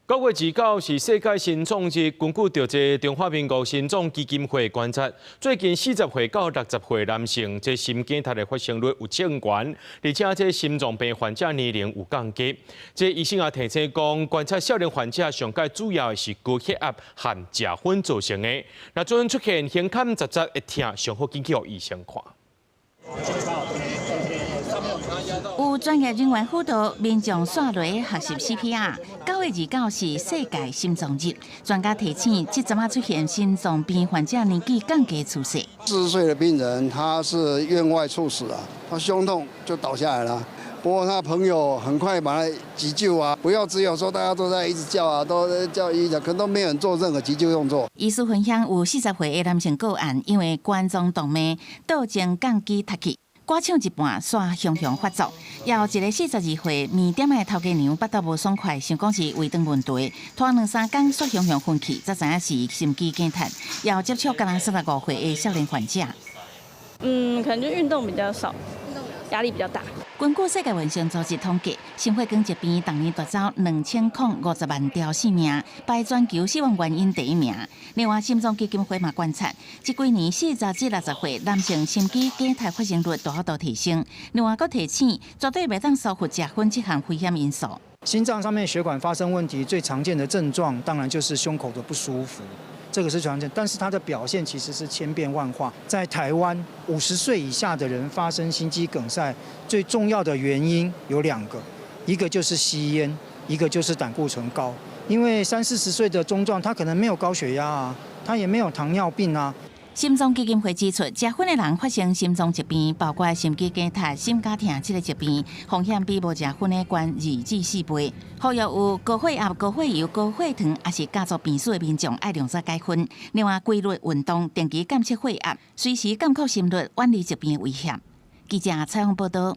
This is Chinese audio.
9月29是世界心脏日，根据调查，中华民国心脏基金会观察，最近40岁到60岁男性，这心梗塌的发生率有增高，而且这心脏病患者年龄有降低。这医生也提醒讲，观察少年患者上界主要是高血压和食薰造成的。若阵出现胸坎杂杂会痛，上好紧去医生看。 有专业人员辅导民众线落学习 CPR。9月29是世界心脏日，专家提醒，这阵啊出现心脏病患者年纪更加出色。40岁的病人，他是院外猝死了，他胸痛就倒下来了。不过他朋友很快把他急救啊，不要只有说大家都在一直叫啊，都在叫医生，可能都没有人做任何急救动作。医师分享有40岁的男性个案，因为冠状动脉倒前杠机塌去。 歌唱一半，煞熊熊发作。也有一个42岁面点的头家娘，腹肚无爽快，想讲是胃肠问题，拖2、3天煞熊熊昏去，才知影是心肌梗塌。也有接触刚35岁的少年患者。可能就运动比较少，压力比较大。根据世界卫生组织统计，心血管疾病当年夺走2050万条性命，排全球死亡原因第1名。另外，心脏基金会嘛观察，这几年40至60岁男性心肌梗塌发生率大幅度提升。另外，佫提醒，绝对袂当疏忽食薰这项危险因素。心脏上面血管发生问题，最常见的症状当然就是胸口的不舒服。 这个是常见，但是它的表现其实是千变万化。在台湾，50岁以下的人发生心肌梗塞，最重要的原因有2个，一个就是吸烟，一个就是胆固醇高。因为30、40岁的中壮，他可能没有高血压啊，他也没有糖尿病啊。 心脏基金会指出，食薰的人发生心脏疾病，包括心肌梗塌、心绞痛这个疾病，风险比无食薰的高2至4倍。呼吁有高血压、高血油、高血糖，也是家族病史的民众，爱量早解薰。另外，规律运动，定期监测血压，随时监控心率，远离疾病的危险。记者采访报道。